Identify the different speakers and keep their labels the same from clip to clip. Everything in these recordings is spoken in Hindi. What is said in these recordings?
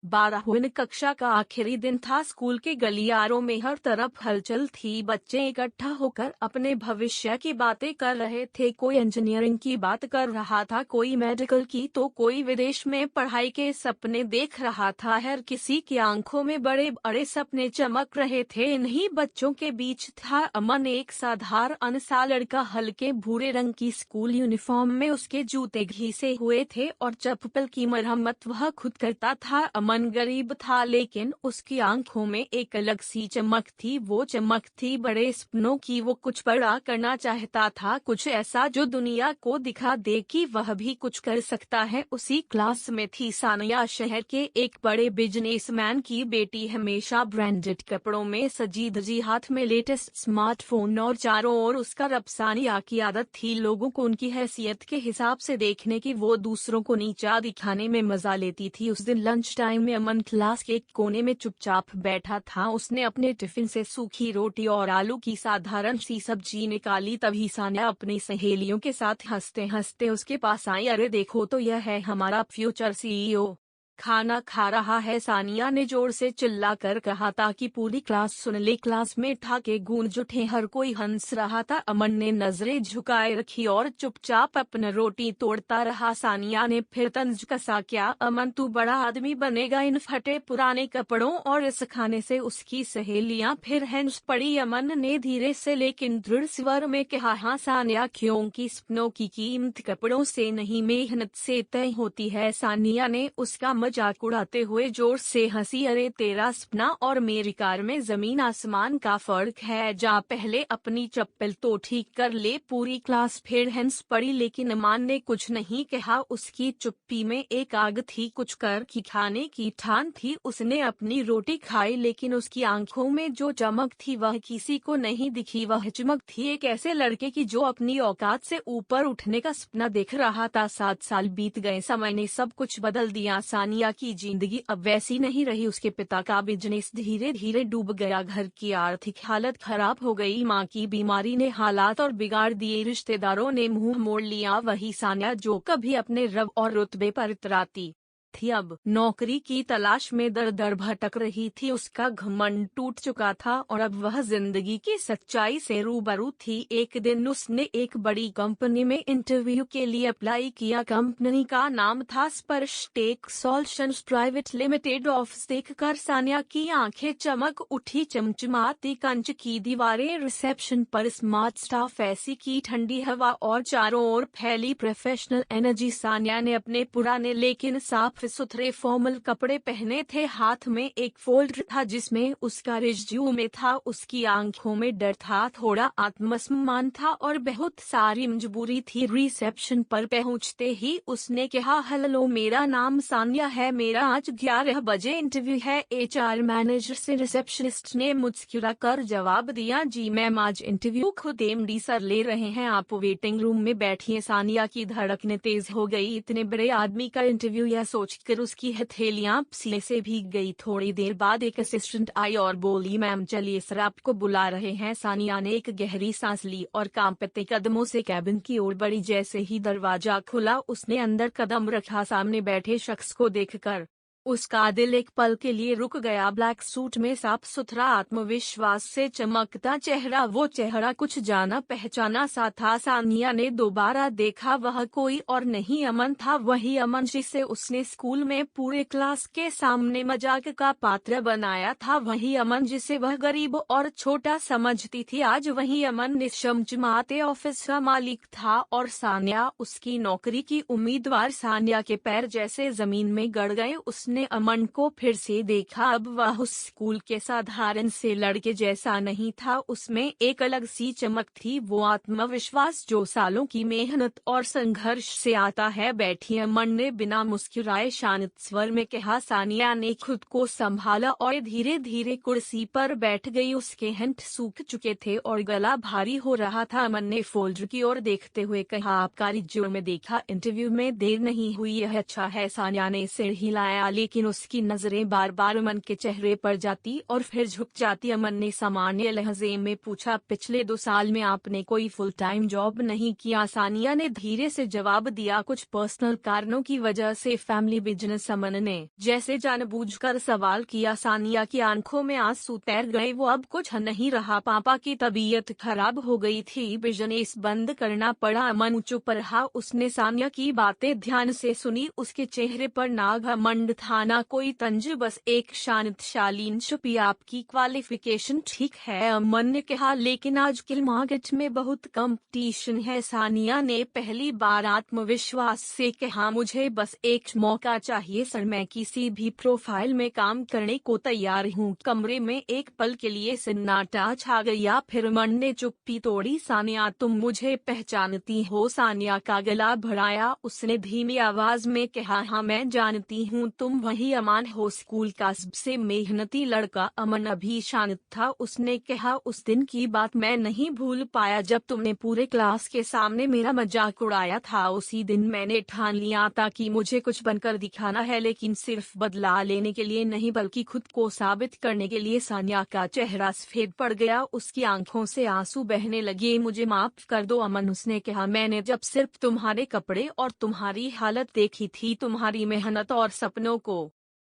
Speaker 1: 12वीं कक्षा का आखिरी दिन था। स्कूल के गलियारों में हर तरफ हलचल थी। बच्चे इकट्ठा होकर अपने भविष्य की बातें कर रहे थे। कोई इंजीनियरिंग की बात कर रहा था, कोई मेडिकल की, तो कोई विदेश में पढ़ाई के सपने देख रहा था। हर किसी की आंखों में बड़े बड़े सपने चमक रहे थे। इन्हीं बच्चों के बीच था अमन, एक साधारण सा लड़का। हल्के भूरे रंग की स्कूल यूनिफॉर्म में उसके जूते घिसे हुए थे और चप्पल की मरम्मत वह खुद करता था। अमन गरीब था, लेकिन उसकी आंखों में एक अलग सी चमक थी। वो चमक थी बड़े सपनों की। वो कुछ बड़ा करना चाहता था, कुछ ऐसा जो दुनिया को दिखा दे कि वह भी कुछ कर सकता है। उसी क्लास में थी सानिया, शहर के एक बड़े बिजनेसमैन की बेटी। हमेशा ब्रांडेड कपड़ों में सजी धजी, हाथ में लेटेस्ट स्मार्टफोन और चारों ओर उसका रब। सानिया की आदत थी लोगों को उनकी हैसियत के हिसाब से देखने की। वो दूसरों को नीचा दिखाने में मजा लेती थी। उस दिन लंच टाइम में अमन क्लास के एक कोने में चुपचाप बैठा था। उसने अपने टिफिन से सूखी रोटी और आलू की साधारण सी सब्जी निकाली। तभी सानिया अपनी सहेलियों के साथ हंसते हंसते उसके पास आई। अरे देखो तो, यह है हमारा फ्यूचर सीईओ, खाना खा रहा है, सानिया ने जोर से चिल्लाकर कहा ताकि पूरी क्लास सुन ले। क्लास में ठहाके गूंज उठे, हर कोई हंस रहा था। अमन ने नजरें झुकाए रखी और चुपचाप अपना रोटी तोड़ता रहा। सानिया ने फिर तंज कसा, क्या अमन तू बड़ा आदमी बनेगा इन फटे पुराने कपड़ों और इस खाने से? उसकी सहेलियां फिर हंस पड़ी। अमन ने धीरे से लेकिन दृढ़ स्वर में कहा, हाँ सानिया, क्योंकि सपनों की कीमत कपड़ों से नहीं मेहनत से तय होती है। सानिया ने उसका मजाक उड़ाते हुए जोर से हंसी। अरे तेरा सपना और मेरी कार में जमीन आसमान का फर्क है, जा पहले अपनी चप्पल तो ठीक कर ले। पूरी क्लास फिर हंस पड़ी, लेकिन अमन ने कुछ नहीं कहा। उसकी चुप्पी में एक आग थी, कुछ कर की खाने की ठान थी। उसने अपनी रोटी खाई, लेकिन उसकी आंखों में जो चमक थी वह किसी को नहीं दिखी। वह चमक थी एक ऐसे लड़के की जो अपनी औकात से ऊपर उठने का सपना देख रहा था। 7 साल बीत गए, समय ने सब कुछ बदल दिया। सानिया की जिंदगी अब वैसी नहीं रही। उसके पिता का बिजनेस धीरे धीरे डूब गया, घर की आर्थिक हालत खराब हो गई, माँ की बीमारी ने हालात और बिगाड़ दिए, रिश्तेदारों ने मुंह मोड़ लिया। वही सानिया जो कभी अपने रब और रुतबे पर इतराती थी, अब नौकरी की तलाश में दर दर भटक रही थी। उसका घमंड टूट चुका था और अब वह जिंदगी की सच्चाई से रूबरू थी। एक दिन उसने एक बड़ी कंपनी में इंटरव्यू के लिए अप्लाई किया। कंपनी का नाम था Sparsh tech solutions private limited. Office देखकर सानिया की आंखें चमक उठी, चमचमाती कंच की दीवारें, रिसेप्शन पर स्मार्ट स्टाफ, ऐसी की ठंडी हवा और चारों ओर फैली प्रोफेशनल एनर्जी। सानिया ने अपने पुराने लेकिन साफ सुथरे फॉर्मल कपड़े पहने थे। हाथ में एक फोल्डर था जिसमें उसका रिज्यूमे था। उसकी आंखों में डर था, थोड़ा आत्मसम्मान था और बहुत सारी मजबूरी थी। रिसेप्शन पर पहुंचते ही उसने कहा, हेलो, मेरा नाम सानिया है, मेरा आज 11 बजे इंटरव्यू है एचआर मैनेजर से। रिसेप्शनिस्ट ने मुस्कुरा कर जवाब दिया, जी मैम, आज इंटरव्यू खुद एमडी सर ले रहे हैं, आप वेटिंग रूम में बैठिए। सानिया की धड़कनें तेज हो गई। इतने बड़े आदमी का इंटरव्यू, यह सोचकर उसकी हथेलियां पसीने से भीग गई। थोड़ी देर बाद एक असिस्टेंट आई और बोली, मैम चलिए सर आपको बुला रहे हैं। सानिया ने एक गहरी सांस ली और कांपते कदमों से कैबिन की ओर बढ़ी। जैसे ही दरवाजा खुला उसने अंदर कदम रखा। सामने बैठे शख्स को देखकर उसका दिल एक पल के लिए रुक गया। ब्लैक सूट में साफ सुथरा, आत्मविश्वास से चमकता चेहरा, वो चेहरा कुछ जाना पहचाना सा था। सानिया ने दोबारा देखा, वह कोई और नहीं अमन था, वही अमन जिसे उसने स्कूल में पूरे क्लास के सामने मजाक का पात्र बनाया था, वही अमन जिसे वह गरीब और छोटा समझती थी। आज वही अमन निश्चमचमाते ऑफिस का मालिक था और सानिया उसकी नौकरी की उम्मीदवार। सानिया के पैर जैसे जमीन में गड़ गए। उसने अमन को फिर से देखा। अब वह उस स्कूल के साधारण से लड़के जैसा नहीं था, उसमें एक अलग सी चमक थी, वो आत्मविश्वास जो सालों की मेहनत और संघर्ष से आता है। बैठी, अमन ने बिना मुस्कुराए शांत स्वर में कहा। सानिया ने खुद को संभाला और धीरे धीरे कुर्सी पर बैठ गई। उसके होंठ सूख चुके थे और गला भारी हो रहा था। अमन ने फोल्डर की ओर देखते हुए कहा, आपका रिज्यूमे देखा, इंटरव्यू में देर नहीं हुई, यह अच्छा है। सानिया ने सिर हिलाया, लेकिन उसकी नजरें बार बार अमन के चेहरे पर जाती और फिर झुक जाती। अमन ने सामान्य लहजे में पूछा, पिछले 2 साल में आपने कोई फुल टाइम जॉब नहीं किया? सानिया ने धीरे से जवाब दिया, कुछ पर्सनल कारणों की वजह से फैमिली बिजनेस। अमन ने जैसे जानबूझकर सवाल किया। सानिया की आंखों में आंसू तैर गए। वो अब कुछ नहीं रहा, पापा की तबीयत खराब हो गई थी, बिजनेस बंद करना पड़ा। अमन चुप रहा। उसने सानिया की बातें ध्यान से सुनी। उसके चेहरे पर ना घमंड था ना कोई तंज, बस एक शांत शालीन चुप्पी। आपकी क्वालिफिकेशन ठीक है, अमन ने कहा, लेकिन आजकल मार्केट में बहुत कंपटीशन है। सानिया ने पहली बार आत्मविश्वास से कहा, मुझे बस एक मौका चाहिए सर, मैं किसी भी प्रोफाइल में काम करने को तैयार हूँ। कमरे में एक पल के लिए सन्नाटा छा गया, फिर अमन ने चुप्पी तोड़ी। सानिया, तुम मुझे पहचानती हो? सानिया का गला भराया। उसने धीमी आवाज में कहा, हाँ मैं जानती हूँ, तुम वही अमन हो, स्कूल का सबसे मेहनती लड़का। अमन अभी शांत था। उसने कहा, उस दिन की बात मैं नहीं भूल पाया जब तुमने पूरे क्लास के सामने मेरा मजाक उड़ाया था। उसी दिन मैंने ठान लिया था कि मुझे कुछ बनकर दिखाना है, लेकिन सिर्फ बदला लेने के लिए नहीं बल्कि खुद को साबित करने के लिए। सानिया का चेहरा सफेद पड़ गया, उसकी आंखों से आंसू बहने लगे। मुझे माफ कर दो अमन, उसने कहा, मैंने जब सिर्फ तुम्हारे कपड़े और तुम्हारी हालत देखी थी, तुम्हारी मेहनत और सपनों को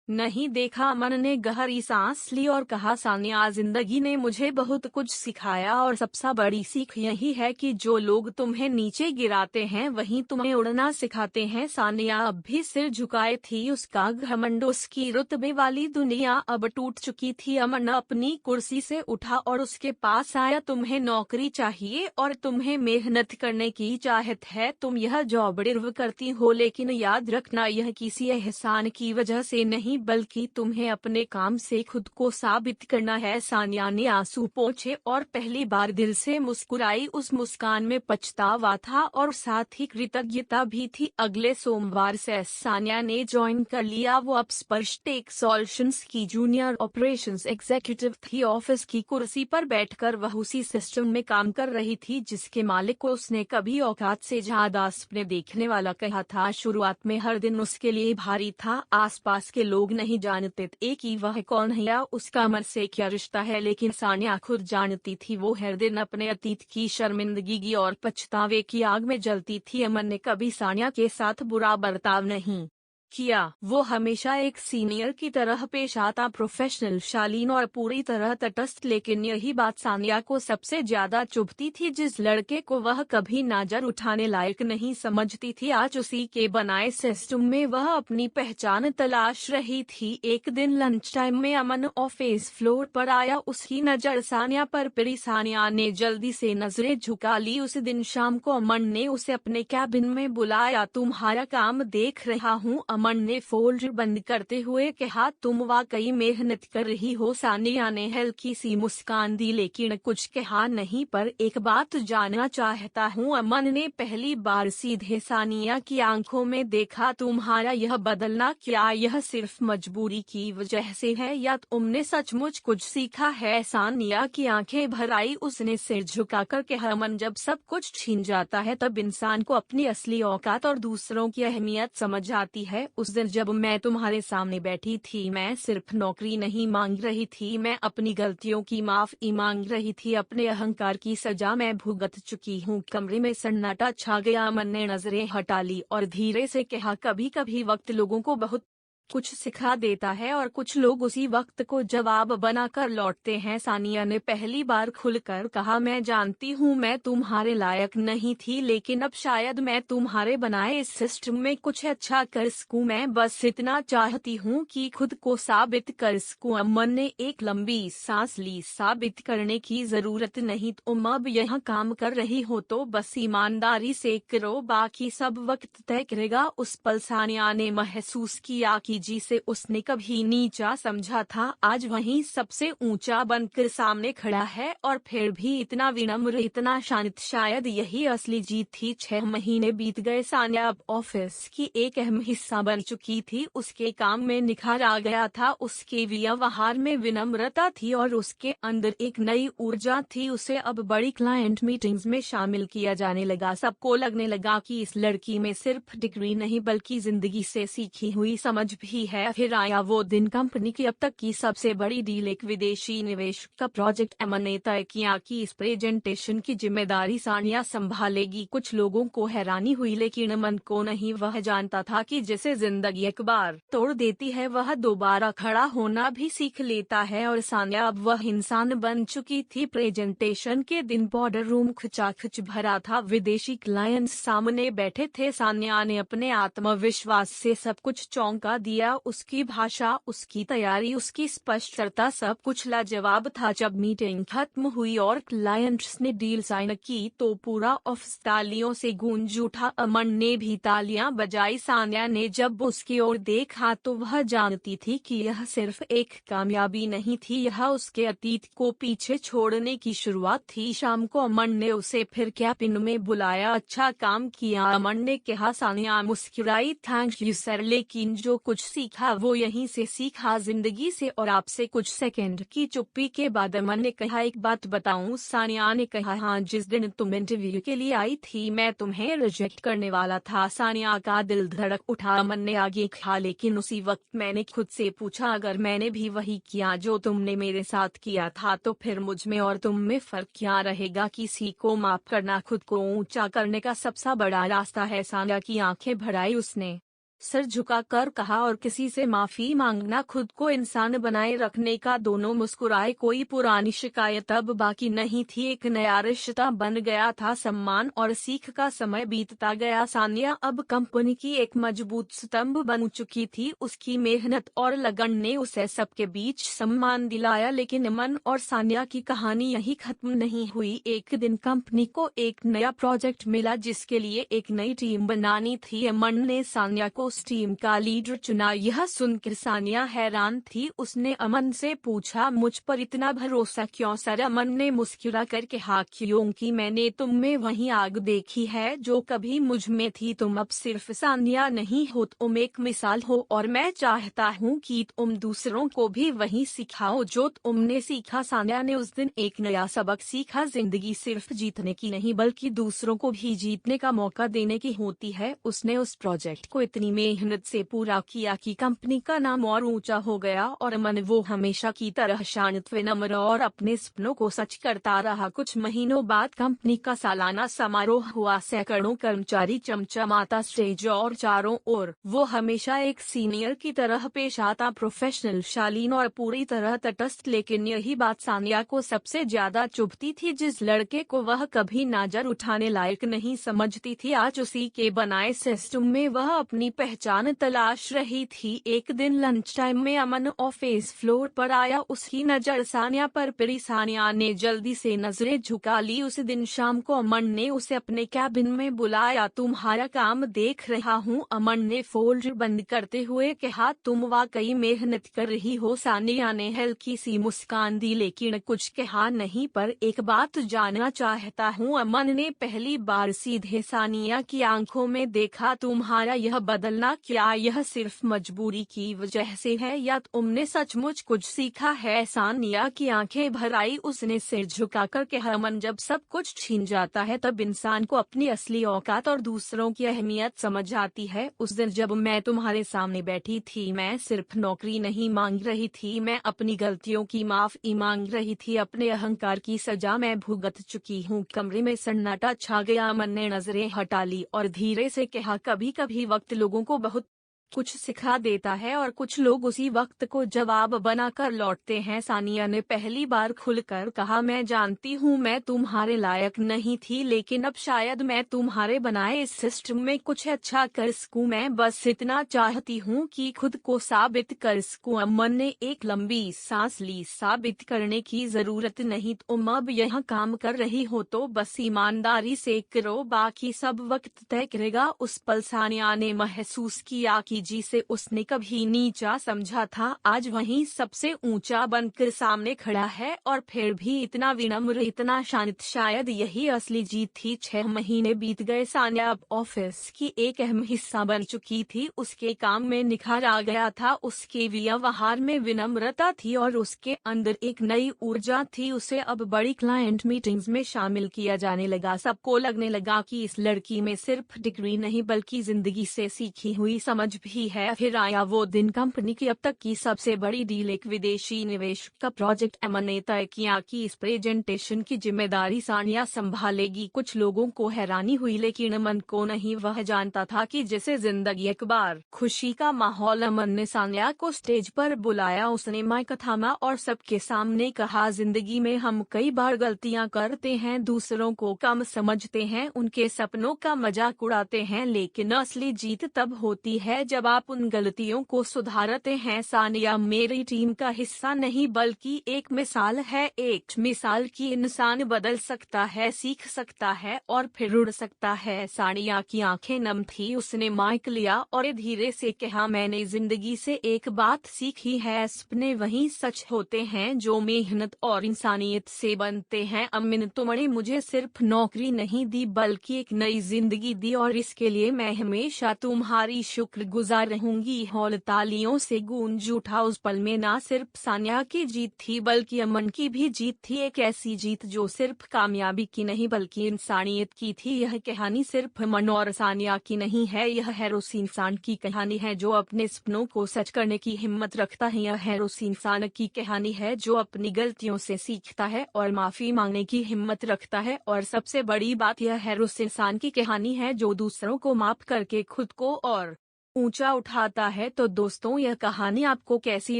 Speaker 1: नहीं देखा। अमन ने गहरी सांस ली और कहा, सानिया, जिंदगी ने मुझे बहुत कुछ सिखाया और सबसे बड़ी सीख यही है कि जो लोग तुम्हें नीचे गिराते हैं वही तुम्हें उड़ना सिखाते हैं। सानिया अब भी सिर झुकाए थी। उसका घमंड, उसकी रुतबे वाली दुनिया अब टूट चुकी थी। अमन अपनी कुर्सी से उठा और उसके पास आया। तुम्हें नौकरी चाहिए और तुम्हें मेहनत करने की चाहत है, तुम यह जॉब डिजर्व करती हो, लेकिन याद रखना यह किसी एहसान की वजह से नहीं बल्कि तुम्हें अपने काम से खुद को साबित करना है। सानिया ने आंसू पोंछे और पहली बार दिल से मुस्कुराई। उस मुस्कान में पछतावा था और साथ ही कृतज्ञता भी थी। अगले सोमवार से सानिया ने ज्वाइन कर लिया। वो अब स्पर्श टेक सॉल्यूशंस की जूनियर ऑपरेशंस एग्जीक्यूटिव थी। ऑफिस की कुर्सी पर बैठकर वह उसी सिस्टम में काम कर रही थी जिसके मालिक को उसने कभी औकात से ज्यादा सपने देखने वाला कहा था। शुरुआत में हर दिन उसके लिए भारी था। आसपास के लोग नहीं जानते थे कि वह कौन है या उसका अमर से क्या रिश्ता है, लेकिन सानिया खुद जानती थी। वो हर दिन अपने अतीत की शर्मिंदगी और पछतावे की आग में जलती थी। अमन ने कभी सानिया के साथ बुरा बर्ताव नहीं किया। वो हमेशा एक सीनियर की तरह पेश आता, प्रोफेशनल, शालीन और पूरी तरह तटस्थ। लेकिन यही बात सानिया को सबसे ज्यादा चुभती थी। जिस लड़के को वह कभी नजर उठाने लायक नहीं समझती थी, आज उसी के बनाए सिस्टम में वह अपनी पहचान तलाश रही थी। एक दिन लंच टाइम में अमन ऑफिस फ्लोर पर आया। उसकी नजर सानिया पर पड़ी। सानिया ने जल्दी से नजरें झुका ली। उस दिन शाम को अमन ने उसे अपने कैबिन में बुलाया। तुम्हारा काम देख रहा हूँ, अमन ने फोल्डर बंद करते हुए कहा, तुम वाकई मेहनत कर रही हो। सानिया ने हल्की सी मुस्कान दी लेकिन कुछ कहा नहीं। पर एक बात जानना चाहता हूँ, अमन ने पहली बार सीधे सानिया की आंखों में देखा। तुम्हारा यह बदलना, क्या यह सिर्फ मजबूरी की वजह से है या तुमने सचमुच कुछ सीखा है? सानिया की आंखें भर आई। उसने सिर झुकाकर कहा, अमन, जब सब कुछ छीन जाता है तब इंसान को अपनी असली औकात और दूसरों की अहमियत समझ आती है। उस दिन जब मैं तुम्हारे सामने बैठी थी, मैं सिर्फ नौकरी नहीं मांग रही थी, मैं अपनी गलतियों की माफी मांग रही थी। अपने अहंकार की सजा मैं भुगत चुकी हूँ। कमरे में सन्नाटा छा गया। अमन ने नजरें हटा ली और धीरे से कहा, कभी कभी वक्त लोगों को बहुत कुछ सिखा देता है और कुछ लोग उसी वक्त को जवाब बनाकर लौटते हैं। सानिया ने पहली बार खुलकर कहा, मैं जानती हूँ मैं तुम्हारे लायक नहीं थी, लेकिन अब शायद मैं तुम्हारे बनाए इस सिस्टम में कुछ अच्छा कर सकूं। मैं बस इतना चाहती हूँ कि खुद को साबित कर सकूं। अमन ने एक लंबी सांस ली। साबित करने की जरूरत नहीं, तुम अब यहाँ काम कर रही हो तो बस ईमानदारी से करो, बाकी सब वक्त तय करेगा। उस पल सानिया ने महसूस किया कि जिसे उसने कभी नीचा समझा था आज वहीं सबसे ऊंचा बनकर सामने खड़ा है, और फिर भी इतना विनम्र, इतना शांत। शायद यही असली जीत थी। 6 महीने बीत गए। सानिया अब ऑफिस की एक अहम हिस्सा बन चुकी थी। उसके काम में निखार आ गया था, उसके व्यवहार में विनम्रता थी और उसके अंदर एक नई ऊर्जा थी। उसे अब बड़ी क्लाइंट मीटिंग्स में शामिल किया जाने लगा। सबको लगने लगा कि इस लड़की में सिर्फ डिग्री नहीं बल्कि जिंदगी से सीखी हुई समझ भी है। फिर आया वो दिन, कंपनी की अब तक की सबसे बड़ी डील, एक विदेशी निवेश का प्रोजेक्ट। अमन ने तय किया कि इस प्रेजेंटेशन की जिम्मेदारी सानिया संभालेगी। कुछ लोगों को हैरानी हुई, लेकिन अमन को नहीं। वह जानता था कि जिसे जिंदगी एक बार तोड़ देती है वह दोबारा खड़ा होना भी सीख लेता है, और सानिया अब वह इंसान बन चुकी थी। प्रेजेंटेशन के दिन बॉर्डर रूम खचाखच भरा था। विदेशी क्लाइंट्स सामने बैठे थे। सानिया ने अपने आत्मविश्वास से सब कुछ चौंका दिया। उसकी भाषा, उसकी तैयारी, उसकी स्पष्टता, सब कुछ लाजवाब था। जब मीटिंग खत्म हुई और क्लाइंट्स ने डील साइन की तो पूरा ऑफिस तालियों से गूंज उठा। अमन ने भी तालियां बजाई। सानिया ने जब उसकी ओर देखा तो वह जानती थी कि यह सिर्फ एक कामयाबी नहीं थी, यह उसके अतीत को पीछे छोड़ने की शुरुआत थी। शाम को अमन ने उसे फिर कैबिन में बुलाया। अच्छा काम किया, अमन ने कहा। सानिया मुस्कुराई। थैंक यू सर, लेकिन जो कुछ सीखा वो यहीं से सीखा, जिंदगी से। और आपसे। कुछ सेकंड की चुप्पी के बाद अमन ने कहा, एक बात बताऊं? सानिया ने कहा, हाँ। जिस दिन तुम इंटरव्यू के लिए आई थी मैं तुम्हें रिजेक्ट करने वाला था। सानिया का दिल धड़क उठा। अमन ने आगे कहा, लेकिन उसी वक्त मैंने खुद से पूछा, अगर मैंने भी वही किया जो तुमने मेरे साथ किया था तो फिर मुझ में और तुम में फर्क क्या रहेगा? किसी को माफ करना खुद को ऊंचा करने का सबसे बड़ा रास्ता है। सानिया की आंखें भर आई। उसने सिर झुकाकर कहा, और किसी से माफी मांगना खुद को इंसान बनाए रखने का। दोनों मुस्कुराए। कोई पुरानी शिकायत अब बाकी नहीं थी। एक नया रिश्ता बन गया था। सम्मान और सीख का समय बीतता गया। सानिया अब कंपनी की एक मजबूत स्तंभ बन चुकी थी। उसकी मेहनत और लगन ने उसे सबके बीच सम्मान दिलाया। लेकिन अमन और सानिया की कहानी यही खत्म नहीं हुई। एक दिन कंपनी को एक नया प्रोजेक्ट मिला जिसके लिए एक नई टीम बनानी थी। अमन ने सानिया को उस टीम का लीडर चुना। यह सुनकर सानिया हैरान थी। उसने अमन से पूछा, मुझ पर इतना भरोसा क्यों सर? अमन ने मुस्कुरा कर कहा, क्योंकि मैंने तुम में वही आग देखी है जो कभी मुझ में थी। तुम अब सिर्फ सानिया नहीं हो, तुम एक मिसाल हो, और मैं चाहता हूँ कि तुम दूसरों को भी वही सिखाओ जो तुमने सीखा। सानिया ने उस दिन एक नया सबक सीखा। जिंदगी सिर्फ जीतने की नहीं बल्कि दूसरों को भी जीतने का मौका देने की होती है। उसने उस प्रोजेक्ट को इतनी मेहनत से पूरा किया कि कंपनी का नाम और ऊंचा हो गया, और अमन वो हमेशा की तरह शांत, विनम्र और अपने सपनों को सच करता रहा। कुछ महीनों बाद कंपनी का सालाना समारोह हुआ। सैकड़ों कर्मचारी, चमचमाता स्टेज और चारों ओर वो हमेशा एक सीनियर की तरह पेश आता, प्रोफेशनल, शालीन और पूरी तरह तटस्थ। लेकिन यही बात सानिया को सबसे ज्यादा चुभती थी। जिस लड़के को वह कभी नजर उठाने लायक नहीं समझती थी, आज उसी के बनाए सिस्टम में वह अपनी पहचान तलाश रही थी। एक दिन लंच टाइम में अमन ऑफिस फ्लोर पर आया। उसकी नजर सानिया पर पड़ी। सानिया ने जल्दी से नजरें झुका ली। उस दिन शाम को अमन ने उसे अपने कैबिन में बुलाया। तुम्हारा काम देख रहा हूँ, अमन ने फोल्डर बंद करते हुए कहा। तुम वाकई मेहनत कर रही हो। सानिया ने हल्की सी मुस्कान दी लेकिन कुछ कहा नहीं। पर एक बात जानना चाहता हूँ, अमन ने पहली बार सीधे सानिया की आंखों में देखा। तुम्हारा यह बदलना, क्या यह सिर्फ मजबूरी की वजह से है या तुमने सचमुच कुछ सीखा है? सानिया की आंखें भर आई। उसने सिर झुकाकर कहा, अमन, जब सब कुछ छीन जाता है तब इंसान को अपनी असली औकात और दूसरों की अहमियत समझ आती है। उस दिन जब मैं तुम्हारे सामने बैठी थी मैं सिर्फ नौकरी नहीं मांग रही थी, मैं अपनी गलतियों की माफी मांग रही थी। अपने अहंकार की सजा मैं भुगत चुकी हूँ। कमरे में सन्नाटा छा गया। अमन ने नजरें हटा ली और धीरे से कहा, कभी कभी वक्त लोगों को बहुत कुछ सिखा देता है और कुछ लोग उसी वक्त को जवाब बनाकर लौटते हैं। सानिया ने पहली बार खुलकर कहा, मैं जानती हूँ मैं तुम्हारे लायक नहीं थी, लेकिन अब शायद मैं तुम्हारे बनाए इस सिस्टम में कुछ अच्छा कर सकूँ। मैं बस इतना चाहती हूँ कि खुद को साबित कर सकूँ। अमन ने एक लंबी सांस ली। साबित करने की जरूरत नहीं, तुम अब यहाँ काम कर रही हो तो बस ईमानदारी से करो, बाकी सब वक्त तय करेगा। उस पल सानिया ने महसूस किया कि जिसे उसने कभी नीचा समझा था आज वहीं सबसे ऊंचा बनकर सामने खड़ा है, और फिर भी इतना विनम्र, इतना शांत। शायद यही असली जीत थी। 6 महीने बीत गए। सानिया अब ऑफिस की एक अहम हिस्सा बन चुकी थी। उसके काम में निखार आ गया था, उसके व्यवहार में विनम्रता थी और उसके अंदर एक नई ऊर्जा थी। उसे अब बड़ी क्लाइंट मीटिंग्स में शामिल किया जाने लगा। सबको लगने लगा कि इस लड़की में सिर्फ डिग्री नहीं बल्कि जिंदगी से सीखी हुई समझ भी ही है, फिर आया वो दिन। कंपनी की अब तक की सबसे बड़ी डील, एक विदेशी निवेश का प्रोजेक्ट एम ने तय किया कि इस प्रेजेंटेशन की जिम्मेदारी सानिया संभालेगी। कुछ लोगों को हैरानी हुई, लेकिन अमन को नहीं। वह जानता था कि जैसे जिंदगी एक बार। खुशी का माहौल। अमन ने सानिया को स्टेज पर बुलाया, उसने माइक थामा और सबके सामने कहा, जिंदगी में हम कई बार गलतियां करते हैं, दूसरों को कम समझते हैं, उनके सपनों का मजाक उड़ाते हैं, लेकिन असली जीत तब होती है जब आप उन गलतियों को सुधारते हैं। सानिया मेरी टीम का हिस्सा नहीं बल्कि एक मिसाल है। एक मिसाल की इंसान बदल सकता है, सीख सकता है और फिर उड़ सकता है। सानिया की आंखें नम थी, उसने माइक लिया और धीरे से कहा, मैंने जिंदगी से एक बात सीखी है, सपने वही सच होते हैं जो मेहनत और इंसानियत से बनते हैं। अमिन, तुमने मुझे सिर्फ नौकरी नहीं दी बल्कि एक नई जिंदगी दी और इसके लिए मैं हमेशा तुम्हारी शुक्रगुजार रहूंगी। हॉल तालियों से गूंज उठा। उस पल में ना सिर्फ सानिया की जीत थी बल्कि अमन की भी जीत थी, एक ऐसी जीत जो सिर्फ कामयाबी की नहीं बल्कि इंसानियत की थी। यह कहानी सिर्फ अमन और सानिया की नहीं है, यह है उस इंसान की कहानी है जो अपने सपनों को सच करने की हिम्मत रखता है। यह है उस इंसान की कहानी है जो अपनी गलतियों से सीखता है और माफी मांगने की हिम्मत रखता है, और सबसे बड़ी बात यह है उस इंसान की कहानी है जो दूसरों को माफ करके खुद को और ऊंचा उठाता है। तो दोस्तों, यह कहानी आपको कैसी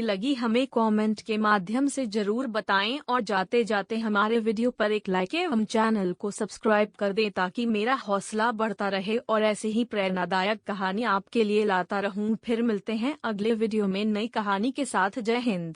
Speaker 1: लगी हमें कमेंट के माध्यम से जरूर बताएं, और जाते जाते हमारे वीडियो पर एक लाइक एवं चैनल को सब्सक्राइब कर दें ताकि मेरा हौसला बढ़ता रहे और ऐसे ही प्रेरणादायक कहानी आपके लिए लाता रहूं। फिर मिलते हैं अगले वीडियो में नई कहानी के साथ। जय हिंद।